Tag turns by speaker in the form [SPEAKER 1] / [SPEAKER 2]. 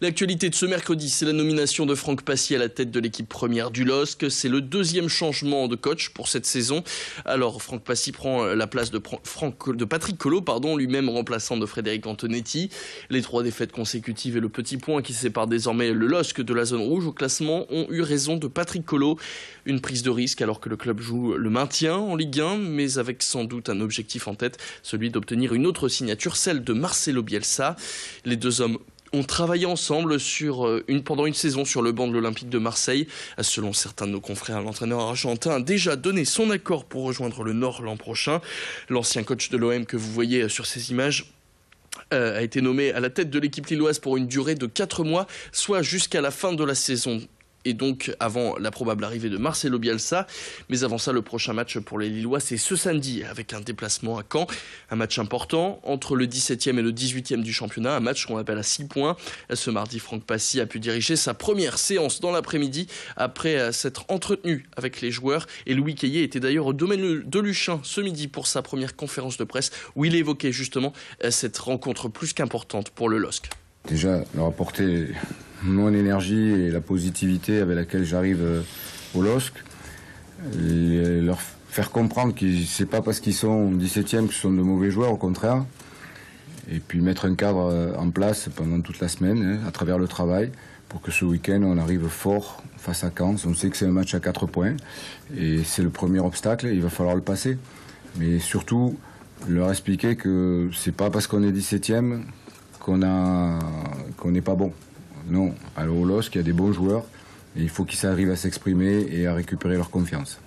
[SPEAKER 1] L'actualité de ce mercredi, c'est la nomination de Franck Passy à la tête de l'équipe première du LOSC. C'est le deuxième changement de coach pour cette saison. Alors Franck Passy prend la place de Patrick Collot, lui-même remplaçant de Frédéric Antonetti. Les 3 défaites consécutives et le petit point qui sépare désormais le LOSC de la zone rouge au classement ont eu raison de Patrick Collot. Une prise de risque alors que le club joue le maintien en Ligue 1, mais avec sans doute un objectif en tête, celui d'obtenir une autre signature, celle de Marcelo Bielsa. Les deux hommes ont travaillé ensemble pendant une saison sur le banc de l'Olympique de Marseille. Selon certains de nos confrères, l'entraîneur argentin a déjà donné son accord pour rejoindre le Nord l'an prochain. L'ancien coach de l'OM que vous voyez sur ces images a été nommé à la tête de l'équipe lilloise pour une durée de 4 mois, soit jusqu'à la fin de la saison. Et donc avant la probable arrivée de Marcelo Bielsa. Mais avant ça, le prochain match pour les Lillois, c'est ce samedi avec un déplacement à Caen. Un match important entre le 17e et le 18e du championnat, un match qu'on appelle à 6 points. Ce mardi, Franck Passy a pu diriger sa première séance dans l'après-midi après s'être entretenu avec les joueurs. Et Louis Caillé était d'ailleurs au domaine de Luchin ce midi pour sa première conférence de presse où il évoquait justement cette rencontre plus qu'importante pour le LOSC.
[SPEAKER 2] Déjà, leur apporter mon énergie et la positivité avec laquelle j'arrive au LOSC, et leur faire comprendre que c'est pas parce qu'ils sont 17e que ce sont de mauvais joueurs, au contraire, et puis mettre un cadre en place pendant toute la semaine, à travers le travail, pour que ce week-end on arrive fort face à Caen. On sait que c'est un match à 4 points, et c'est le premier obstacle, il va falloir le passer. Mais surtout, leur expliquer que c'est pas parce qu'on est 17e qu'on n'est pas bon. Non, alors au LOSC, il y a des bons joueurs et il faut qu'ils arrivent à s'exprimer et à récupérer leur confiance.